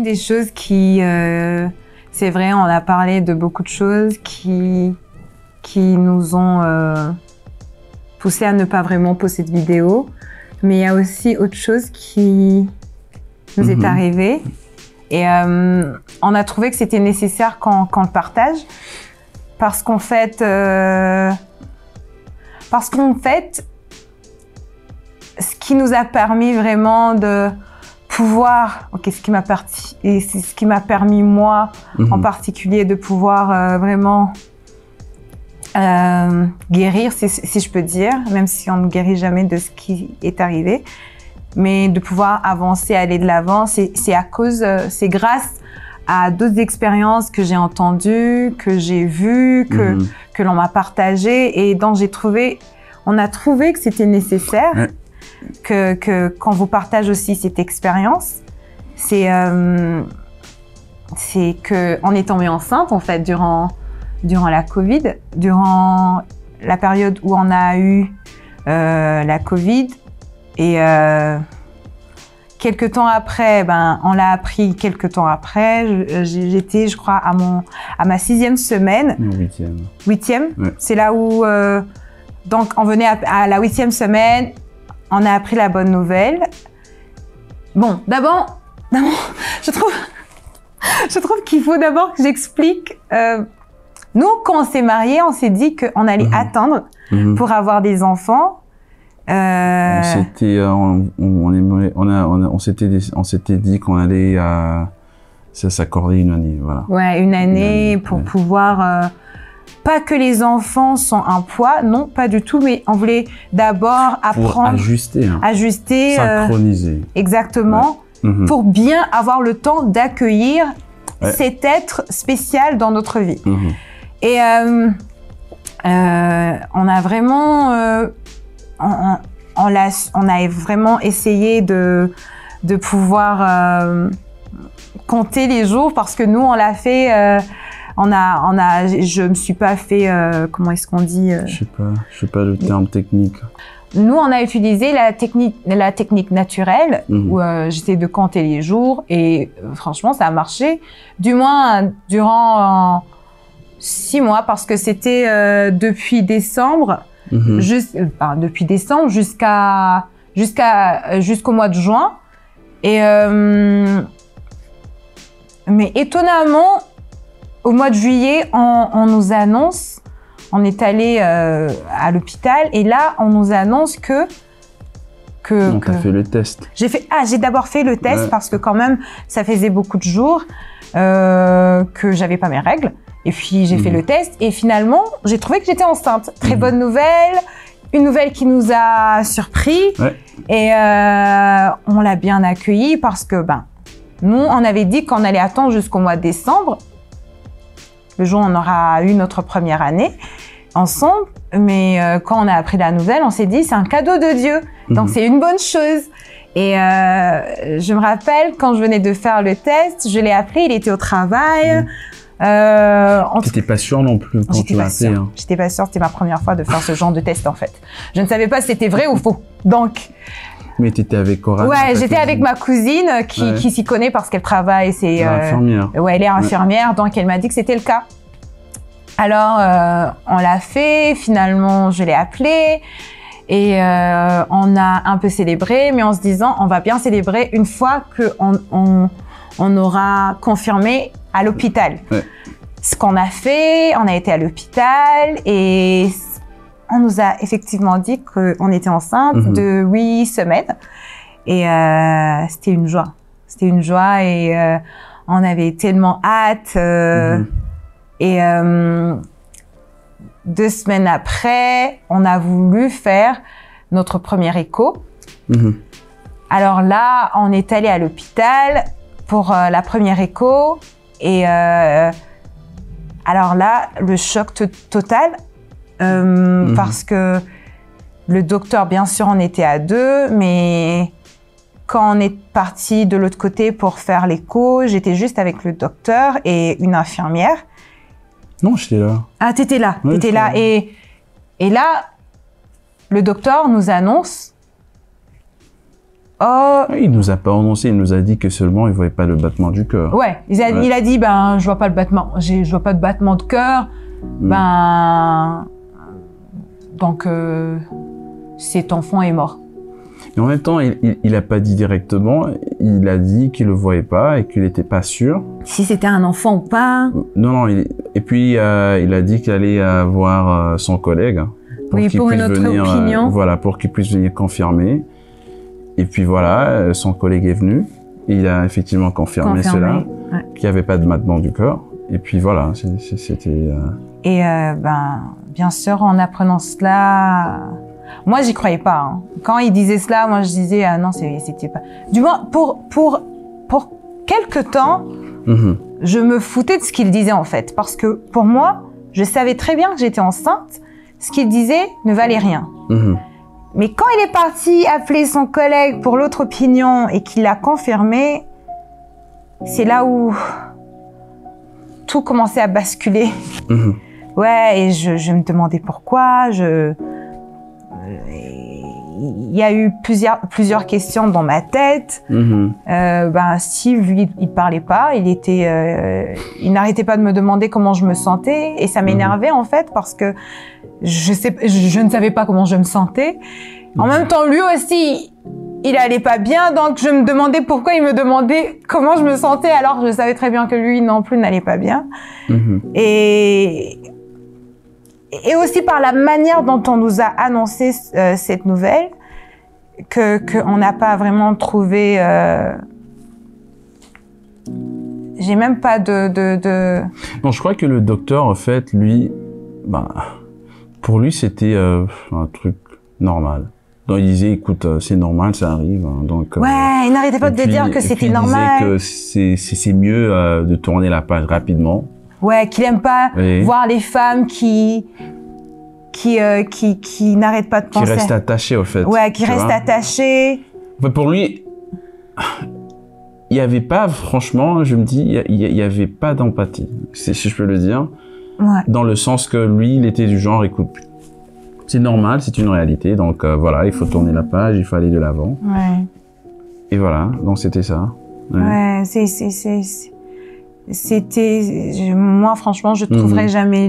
des choses qui, c'est vrai, on a parlé de beaucoup de choses qui nous ont poussé à ne pas vraiment poster de vidéo. Mais il y a aussi autre chose qui nous est arrivé. Et on a trouvé que c'était nécessaire qu'on le partage. Parce qu'en fait, ce qui nous a permis vraiment de pouvoir, ce qui m'a permis moi en particulier de pouvoir vraiment guérir, si je peux dire, même si on ne guérit jamais de ce qui est arrivé, mais de pouvoir avancer, aller de l'avant, c'est grâce à d'autres expériences que j'ai entendues, que j'ai vues, que l'on m'a partagées et dont on a trouvé que c'était nécessaire. Qu'on vous partage aussi cette expérience, c'est que en étant enceinte en fait durant la Covid, durant la période où on a eu la Covid et quelques temps après, on l'a appris quelques temps après. J'étais, je crois, à ma 6e semaine. 8e. Ouais. C'est là où donc on venait à la 8e semaine. On a appris la bonne nouvelle. Bon, d'abord, je trouve qu'il faut d'abord que j'explique. Nous, quand on s'est mariés, on s'est dit qu'on allait attendre pour avoir des enfants. On s'était dit qu'on allait s'accorder une année, voilà. Ouais, une année pour pouvoir. Pas que les enfants sont un poids, non, pas du tout, mais on voulait d'abord apprendre... Pour ajuster. Synchroniser. Exactement, pour bien avoir le temps d'accueillir cet être spécial dans notre vie. Et on a vraiment... on a vraiment essayé de pouvoir compter les jours parce que nous, on l'a fait... je me suis pas fait, comment est-ce qu'on dit Je sais pas le terme technique. Nous, on a utilisé la technique naturelle où j'essayais de compter les jours et franchement, ça a marché. Du moins, durant 6 mois parce que c'était depuis décembre, depuis décembre jusqu'au mois de juin. Et mais étonnamment, au mois de juillet, on nous annonce, on est allé à l'hôpital et là, on nous annonce que... Donc, tu as fait le test. J'ai d'abord fait le test parce que quand même, ça faisait beaucoup de jours que j'avais pas mes règles. Et puis, j'ai fait le test et finalement, j'ai trouvé que j'étais enceinte. Très bonne nouvelle, une nouvelle qui nous a surpris et on l'a bien accueillie parce que, nous, on avait dit qu'on allait attendre jusqu'au mois de décembre. Le jour où on aura eu notre première année ensemble, mais quand on a appris la nouvelle, on s'est dit c'est un cadeau de Dieu, donc c'est une bonne chose. Et je me rappelle quand je venais de faire le test, je l'ai appelé, il était au travail. T'étais pas sûre non plus quand tu l'as appelé. Hein. J'étais pas sûre, c'était ma première fois de faire ce genre de test en fait. Je ne savais pas si c'était vrai ou faux. Donc. Mais t'étais avec Coralie? Ouais, j'étais avec ma cousine qui s'y connaît parce qu'elle travaille. C'est infirmière. Ouais, elle est infirmière, donc elle m'a dit que c'était le cas. Alors, on l'a fait. Finalement, je l'ai appelé et on a un peu célébré, mais en se disant, on va bien célébrer une fois que on aura confirmé à l'hôpital. Ce qu'on a fait, on a été à l'hôpital et on nous a effectivement dit qu'on était enceinte de 8 semaines et c'était une joie. C'était une joie et on avait tellement hâte. Et 2 semaines après, on a voulu faire notre premier écho. Alors là, on est allé à l'hôpital pour la première écho et alors là, le choc total. Parce que le docteur, bien sûr, on était à 2, mais quand on est parti de l'autre côté pour faire l'écho, j'étais juste avec le docteur et une infirmière. Non, j'étais là. Ah, t'étais là, t'étais là. Et là, le docteur nous annonce, oh. Il nous a pas annoncé, il nous a dit que seulement il voyait pas le battement du cœur. Ouais, il a dit, ben, je vois pas le battement, je vois pas de battement de cœur, ben, donc, cet enfant est mort. Mais en même temps, il a pas dit directement, il a dit qu'il le voyait pas et qu'il était pas sûr. Si c'était un enfant ou pas. Non, et puis, il a dit qu'il allait voir son collègue. Pour une autre opinion. Voilà, pour qu'il puisse venir confirmer. Et puis voilà, son collègue est venu. Il a effectivement confirmé cela, qu'il n'y avait pas de battement du cœur. Et puis voilà, c'était... Et ben, bien sûr, en apprenant cela, moi j'y croyais pas. Hein. Quand il disait cela, moi je disais ah non, c'était pas. Du moins pour quelque temps, je me foutais de ce qu'il disait en fait, parce que pour moi, je savais très bien que j'étais enceinte. Ce qu'il disait ne valait rien. Mais quand il est parti appeler son collègue pour l'autre opinion et qu'il l'a confirmé, c'est là où tout commençait à basculer. Ouais, et je me demandais pourquoi. Il y a eu plusieurs questions dans ma tête. Ben Steve, lui, il parlait pas. Il n'arrêtait pas de me demander comment je me sentais, et ça m'énervait en fait parce que je ne savais pas comment je me sentais. En même temps, lui aussi, il allait pas bien, donc je me demandais pourquoi il me demandait comment je me sentais, alors je savais très bien que lui non plus n'allait pas bien. Et aussi par la manière dont on nous a annoncé cette nouvelle, qu'on n'a pas vraiment trouvé... J'ai même pas de... Non, je crois que le docteur, en fait, lui... Ben, pour lui, c'était un truc normal. Donc, il disait, écoute, c'est normal, ça arrive. Hein, donc, ouais, il n'arrêtait pas de dire que c'était normal. Il disait que c'est mieux de tourner la page rapidement. Ouais, qu'il aime pas voir les femmes qui n'arrêtent pas de penser. Qui restent attachées, au fait. Ouais, qui restent attachées. En fait, pour lui, il y avait pas, franchement, je me dis, il y avait pas d'empathie, si je peux le dire. Ouais. Dans le sens que lui, il était du genre, écoute, c'est normal, c'est une réalité, donc voilà, il faut tourner la page, il faut aller de l'avant. Ouais. Et voilà, donc c'était ça. Ouais, c'était... Moi, franchement, je trouverais jamais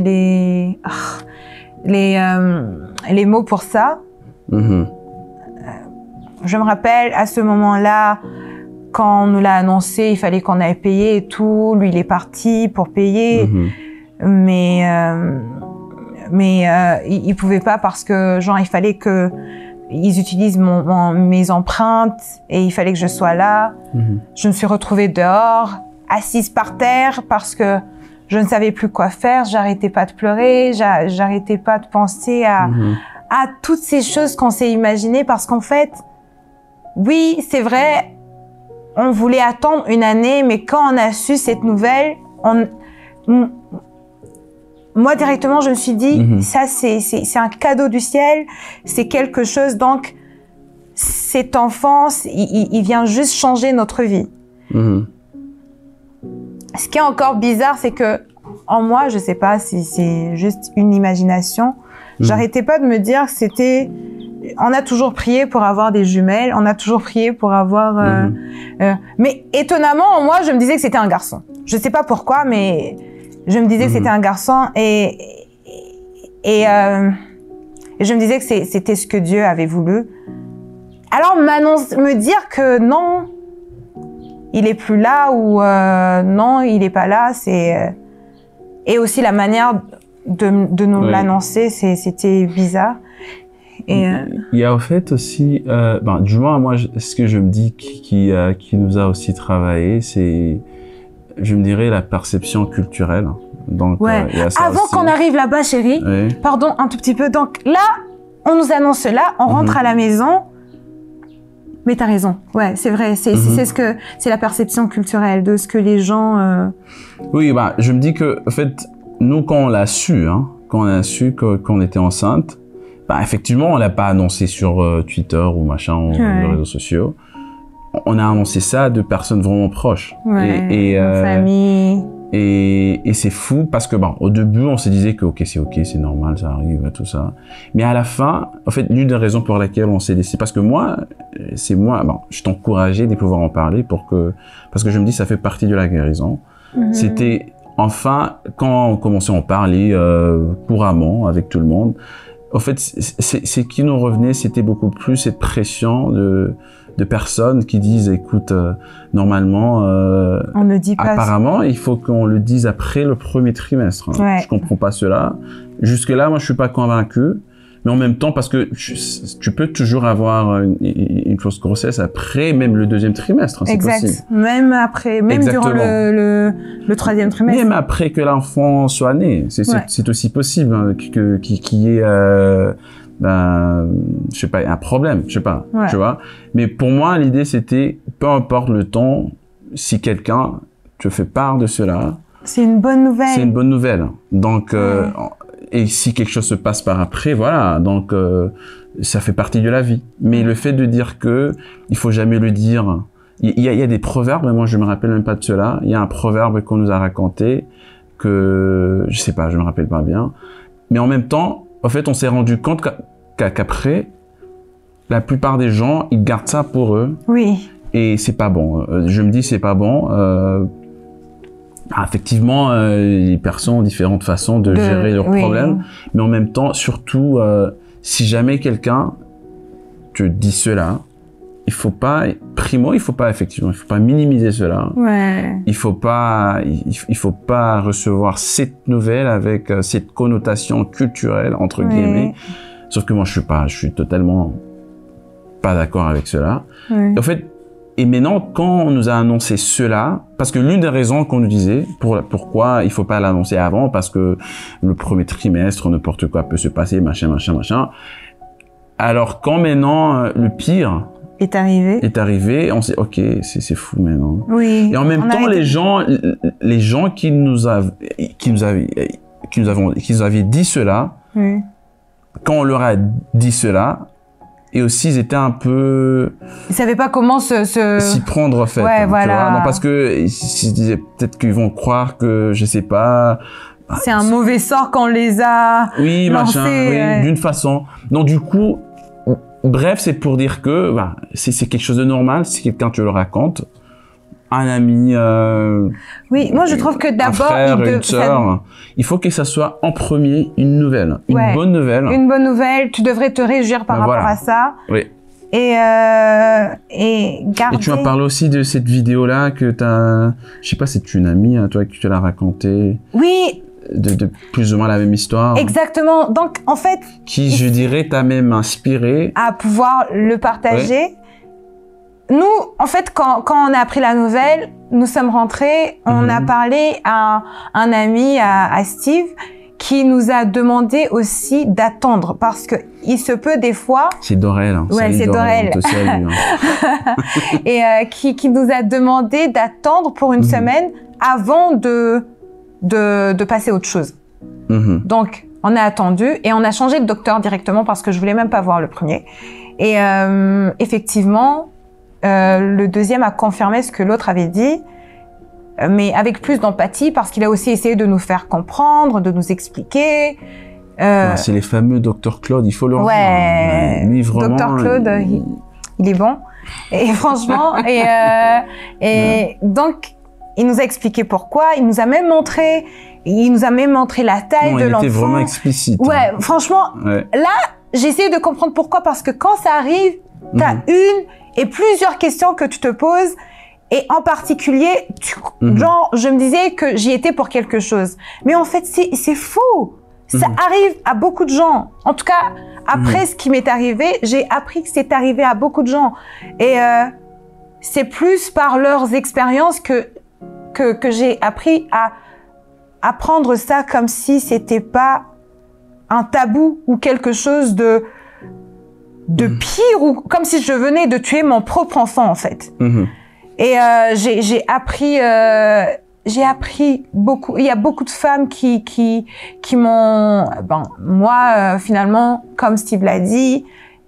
les mots pour ça. Je me rappelle, à ce moment-là, quand on nous l'a annoncé, il fallait qu'on aille payer et tout. Lui, il est parti pour payer. Mais il pouvait pas parce que, genre, il fallait que ils utilisent mes empreintes et il fallait que je sois là. Je me suis retrouvée dehors, assise par terre parce que je ne savais plus quoi faire. J'arrêtais pas de pleurer, j'arrêtais pas de penser à toutes ces choses qu'on s'est imaginées, parce qu'en fait, oui, c'est vrai, on voulait attendre une année, mais quand on a su cette nouvelle, moi, directement, je me suis dit, ça, c'est un cadeau du ciel, c'est quelque chose, donc, cet enfant, il vient juste changer notre vie. Ce qui est encore bizarre, c'est que, en moi, je sais pas si c'est juste une imagination, j'arrêtais pas de me dire que c'était... On a toujours prié pour avoir des jumelles, on a toujours prié pour avoir... mais étonnamment, en moi, je me disais que c'était un garçon. Je sais pas pourquoi, mais... Je me disais que c'était un garçon et je me disais que c'était ce que Dieu avait voulu. Alors me dire que non, il est plus là, ou non, il est pas là, c'est... Et aussi la manière de nous l'annoncer, c'était bizarre. Et il y a en fait aussi, du moins moi, ce que je me dis qui nous a aussi travaillé, c'est... Je me dirais la perception culturelle. Donc, il y a ça avant aussi. qu'on arrive là-bas, chérie, pardon, un tout petit peu. Donc là, on nous annonce cela, on rentre à la maison. Mais t'as raison. Ouais, c'est vrai. C'est la perception culturelle de ce que les gens. Oui, je me dis que, en fait, nous, quand on l'a su, qu'on était enceinte, effectivement, on l'a pas annoncé sur Twitter ou machin, ou les réseaux sociaux. On a annoncé ça de personnes vraiment proches. Ouais, et famille. Et c'est fou parce que, bon, au début, on se disait que, c'est normal, ça arrive, tout ça. Mais à la fin, en fait, l'une des raisons pour laquelle on s'est laissé, parce que moi, je t'encourageais de pouvoir en parler parce que je me dis, ça fait partie de la guérison. C'était, enfin, quand on commençait à en parler, couramment, avec tout le monde, en fait, ce qui nous revenait, c'était beaucoup plus cette pression de personnes qui disent, écoute, normalement, on ne dit pas apparemment, il faut qu'on le dise après le premier trimestre. Ouais. Je comprends pas cela. Jusque-là, moi, je suis pas convaincu. Mais en même temps, parce que tu peux toujours avoir une fausse grossesse après même le deuxième trimestre. C'est possible. Même après, même Exactement. durant le troisième trimestre. Même après que l'enfant soit né. C'est aussi possible hein, qu'il y ait, je sais pas, un problème, je sais pas, tu vois. Mais pour moi, l'idée, c'était, peu importe le temps, si quelqu'un te fait part de cela. C'est une bonne nouvelle. C'est une bonne nouvelle. Donc, et si quelque chose se passe par après, voilà, donc ça fait partie de la vie. Mais le fait de dire que il faut jamais le dire, il y a des proverbes, moi je me rappelle même pas de cela. Il y a un proverbe qu'on nous a raconté que je sais pas, je me rappelle pas bien. Mais en même temps, en fait, on s'est rendu compte qu'après, la plupart des gens, ils gardent ça pour eux. Oui. Et c'est pas bon. Je me dis c'est pas bon. Effectivement, les personnes ont différentes façons de gérer leurs problèmes, mais en même temps, surtout, si jamais quelqu'un te dit cela, il faut pas minimiser cela. Ouais. Il faut pas recevoir cette nouvelle avec cette connotation culturelle entre guillemets. Sauf que moi, je suis totalement pas d'accord avec cela. En fait. Et maintenant, quand on nous a annoncé cela, parce que l'une des raisons qu'on nous disait, pourquoi il faut pas l'annoncer avant, parce que le premier trimestre, n'importe quoi peut se passer, machin. Alors, quand maintenant, le pire est arrivé, on s'est, ok, c'est fou maintenant. Oui. Et en même temps, les gens qui nous avaient dit cela, quand on leur a dit cela, et aussi, ils étaient un peu... Ils savaient pas comment s'y prendre, en fait. Ouais, hein, voilà. Tu vois non, parce que ils se disaient peut-être qu'ils vont croire que, je sais pas... C'est un mauvais sort qu'on les a lancés. D'une façon. Donc, du coup, bref, c'est pour dire que c'est quelque chose de normal si quelqu'un te le raconte. Un ami, oui, moi je trouve que d'abord, un frère, une sœur, il faut que ça soit en premier une nouvelle, une bonne nouvelle. Une bonne nouvelle, tu devrais te réjouir par rapport à ça. Oui. Et garder... Et tu as parlé aussi de cette vidéo-là que je sais pas, c'est une amie à toi qui te l'a racontée. Oui. De plus ou moins la même histoire. Exactement. Donc, en fait... Qui, je dirais, t'a même inspiré. À pouvoir le partager. Ouais. Nous, en fait, quand on a appris la nouvelle, nous sommes rentrés, on a parlé à un ami, à Steve, qui nous a demandé aussi d'attendre, parce que il se peut des fois... C'est Dorel. Hein. Ouais, c'est Dorel. On te salue, hein. Et qui nous a demandé d'attendre pour une semaine avant de passer à autre chose. Donc, on a attendu et on a changé de docteur directement parce que je voulais même pas voir le premier. Et effectivement... le deuxième a confirmé ce que l'autre avait dit, mais avec plus d'empathie parce qu'il a aussi essayé de nous faire comprendre, de nous expliquer. C'est les fameux Dr Claude, il faut le revoir. Lui, vraiment, Dr Claude, il est bon. Et franchement, donc, il nous a expliqué pourquoi, il nous a même montré la taille de l'enfant. Il était vraiment explicite. Ouais, franchement, là, j'ai essayé de comprendre pourquoi, parce que quand ça arrive, t'as une et plusieurs questions que tu te poses, et en particulier, genre, je me disais que j'y étais pour quelque chose. Mais en fait, c'est faux. Ça arrive à beaucoup de gens. En tout cas, après ce qui m'est arrivé, j'ai appris que c'est arrivé à beaucoup de gens. Et c'est plus par leurs expériences que j'ai appris à prendre ça comme si c'était pas un tabou ou quelque chose de pire, ou comme si je venais de tuer mon propre enfant, en fait. Et j'ai appris beaucoup. Il y a beaucoup de femmes qui m'ont... moi, finalement, comme Steve l'a dit,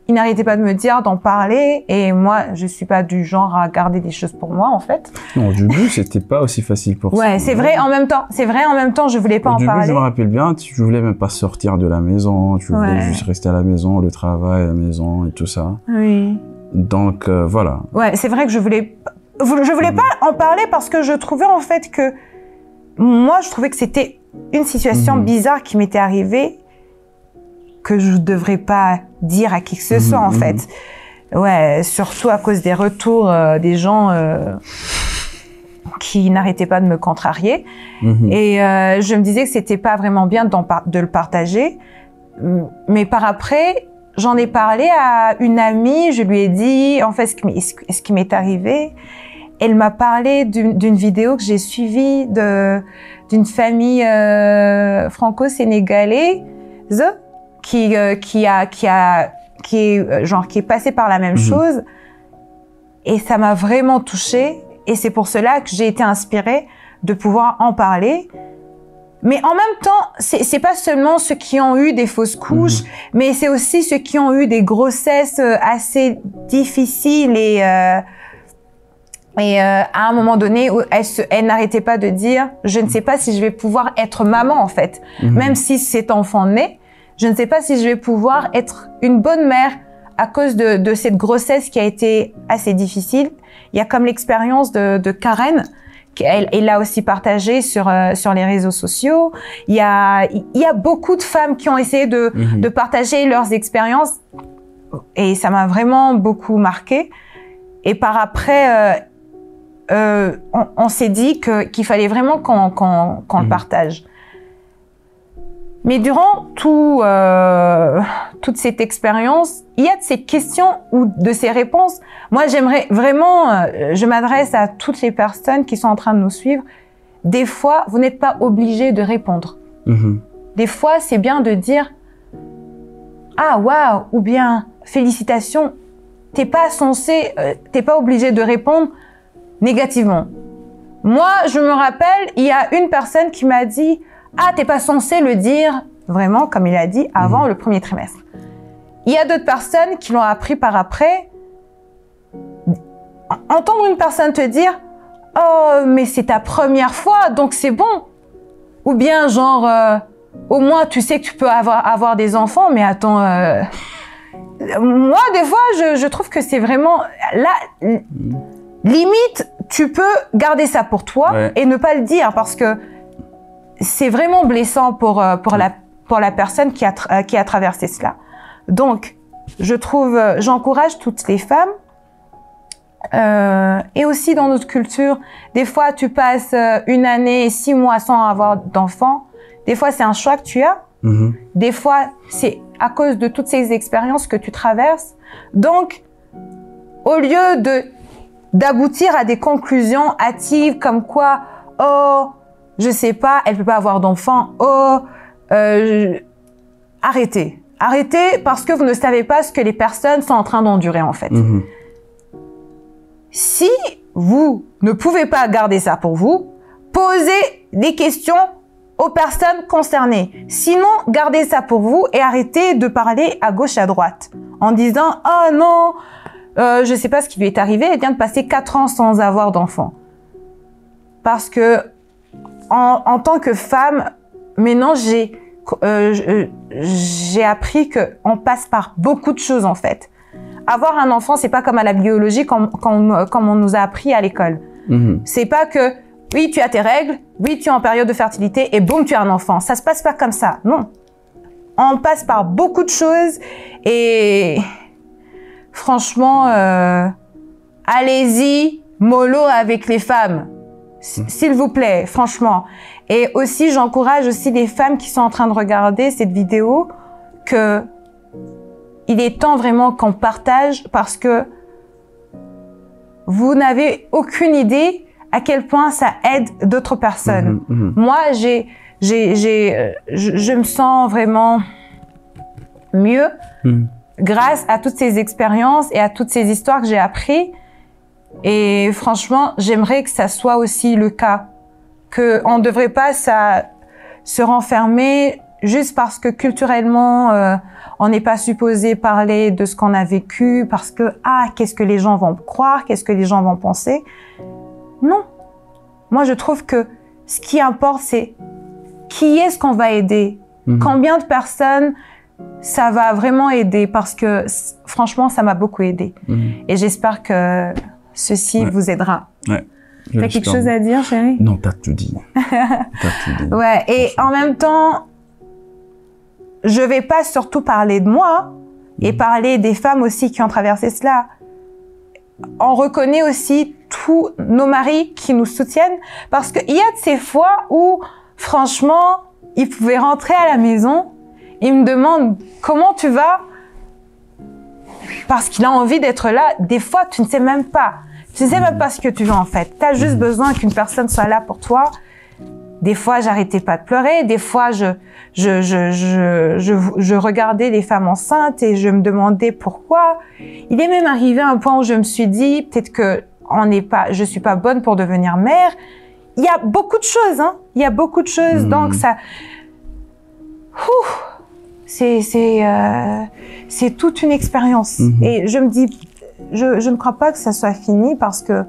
il n'arrêtait pas de me dire d'en parler, et moi, je suis pas du genre à garder des choses pour moi, en fait. Non, au début, c'était pas aussi facile pour ça. Ouais, c'est vrai, en même temps, je voulais pas en parler. Au début, je me rappelle bien, tu voulais même pas sortir de la maison, tu voulais juste rester à la maison, le travail, la maison et tout ça. Oui. Donc, voilà. Ouais, c'est vrai que je voulais pas en parler parce que je trouvais, en fait, que moi, je trouvais que c'était une situation bizarre qui m'était arrivée, que je devrais pas dire à qui que ce soit, en fait. Ouais, surtout à cause des retours des gens qui n'arrêtaient pas de me contrarier. Et je me disais que c'était pas vraiment bien de le partager. Mais par après, j'en ai parlé à une amie, je lui ai dit, en fait, ce qui m'est arrivé. Elle m'a parlé d'une vidéo que j'ai suivie d'une famille franco-sénégalaise qui est passé par la même chose, et ça m'a vraiment touchée, et c'est pour cela que j'ai été inspirée de pouvoir en parler. Mais en même temps, c'est pas seulement ceux qui ont eu des fausses couches, mais c'est aussi ceux qui ont eu des grossesses assez difficiles, et à un moment donné, elle n'arrêtait pas de dire « je ne sais pas si je vais pouvoir être maman, en fait ». Même si cet enfant naît, je ne sais pas si je vais pouvoir être une bonne mère à cause de cette grossesse qui a été assez difficile. Il y a comme l'expérience de Karen, elle l'a aussi partagée sur les réseaux sociaux. Il y a beaucoup de femmes qui ont essayé de partager leurs expériences, et ça m'a vraiment beaucoup marquée. Et par après, on s'est dit qu'il fallait vraiment qu'on le partage. Mais durant toute cette expérience, il y a de ces questions ou de ces réponses. Moi, j'aimerais vraiment, je m'adresse à toutes les personnes qui sont en train de nous suivre. Des fois, vous n'êtes pas obligé de répondre. Des fois, c'est bien de dire « Ah, waouh !» ou bien « Félicitations !» T'es pas obligé de répondre négativement. Moi, je me rappelle, il y a une personne qui m'a dit « Ah, t'es pas censé le dire vraiment, comme il a dit, avant le premier trimestre. » Il y a d'autres personnes qui l'ont appris par après. Entendre une personne te dire « Oh, mais c'est ta première fois, donc c'est bon. » Ou bien genre « Au moins, tu sais que tu peux avoir des enfants, mais attends... » Moi, des fois, je trouve que c'est vraiment... Là, limite, tu peux garder ça pour toi et ne pas le dire, parce que c'est vraiment blessant pour la personne qui a traversé cela. Donc, j'encourage toutes les femmes, et aussi dans notre culture, des fois tu passes 1 année et 6 mois sans avoir d'enfant. Des fois c'est un choix que tu as. Des fois c'est à cause de toutes ces expériences que tu traverses. Donc, au lieu d'aboutir à des conclusions hâtives comme quoi, oh, je sais pas, elle peut pas avoir d'enfant. Oh, arrêtez. Arrêtez, parce que vous ne savez pas ce que les personnes sont en train d'endurer, en fait. Si vous ne pouvez pas garder ça pour vous, posez des questions aux personnes concernées. Sinon, gardez ça pour vous et arrêtez de parler à gauche, à droite, en disant « Oh non, je sais pas ce qui lui est arrivé, elle vient de passer 4 ans sans avoir d'enfant. » Parce que en tant que femme, maintenant j'ai appris qu'on passe par beaucoup de choses, en fait. Avoir un enfant, c'est pas comme à la biologie, comme on nous a appris à l'école. C'est pas que, oui, tu as tes règles, oui, tu es en période de fertilité, et boum, tu as un enfant. Ça se passe pas comme ça, non. On passe par beaucoup de choses, et franchement, allez-y, mollo avec les femmes. S'il vous plaît, franchement. Et aussi, j'encourage aussi les femmes qui sont en train de regarder cette vidéo que il est temps vraiment qu'on partage, parce que vous n'avez aucune idée à quel point ça aide d'autres personnes. Moi, je me sens vraiment mieux grâce à toutes ces expériences et à toutes ces histoires que j'ai apprises. Et franchement, j'aimerais que ça soit aussi le cas. Qu'on ne devrait pas se renfermer juste parce que culturellement, on n'est pas supposé parler de ce qu'on a vécu, parce que, qu'est-ce que les gens vont croire, qu'est-ce que les gens vont penser. Non. Moi, je trouve que ce qui importe, c'est qui est-ce qu'on va aider, combien de personnes ça va vraiment aider, parce que franchement, ça m'a beaucoup aidé. Et j'espère que ceci vous aidera. Ouais. T'as quelque chose à dire, chérie? Non, t'as tout dit. Ouais, et en même temps, je vais pas surtout parler de moi et parler des femmes aussi qui ont traversé cela. On reconnaît aussi tous nos maris qui nous soutiennent, parce qu'il y a de ces fois où, franchement, ils pouvaient rentrer à la maison, ils me demandent comment tu vas, parce qu'il a envie d'être là. Des fois, tu ne sais même pas. Tu ne sais même pas ce que tu veux en fait. Tu as juste besoin qu'une personne soit là pour toi. Des fois, j'arrêtais pas de pleurer. Des fois, je regardais les femmes enceintes et je me demandais pourquoi. Il est même arrivé à un point où je me suis dit, peut-être que je suis pas bonne pour devenir mère. Il y a beaucoup de choses, hein. Il y a beaucoup de choses. Donc ça, c'est toute une expérience. Et je me dis, je ne crois pas que ça soit fini, parce que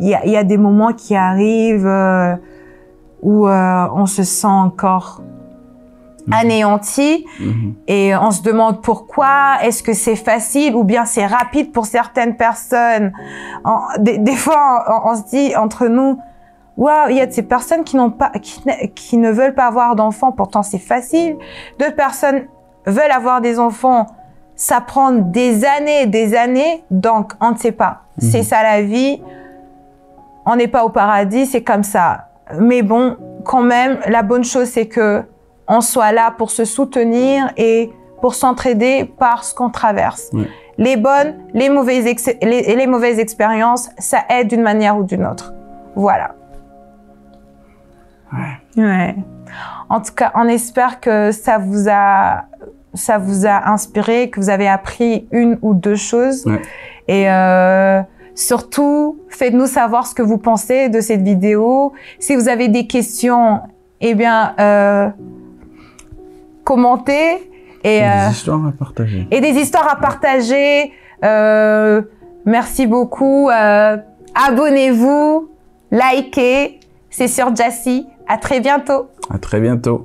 il y a des moments qui arrivent où on se sent encore anéanti et on se demande pourquoi. Est-ce que c'est facile ou bien c'est rapide pour certaines personnes? Des fois, on se dit entre nous, waouh, il y a de ces personnes qui ne veulent pas avoir d'enfants, pourtant c'est facile. D'autres personnes veulent avoir des enfants. Ça prend des années, donc on ne sait pas. C'est ça la vie. On n'est pas au paradis, c'est comme ça. Mais bon, quand même, la bonne chose, c'est que on soit là pour se soutenir et pour s'entraider par ce qu'on traverse. Les bonnes, les mauvaises expériences, ça aide d'une manière ou d'une autre. Voilà. Ouais. En tout cas, on espère que ça vous a inspiré, que vous avez appris une ou deux choses. Et surtout, faites-nous savoir ce que vous pensez de cette vidéo. Si vous avez des questions, eh bien, commentez. Et des histoires à partager. Et des histoires à partager. Merci beaucoup. Abonnez-vous, likez. C'est sur Jassy. À très bientôt. À très bientôt.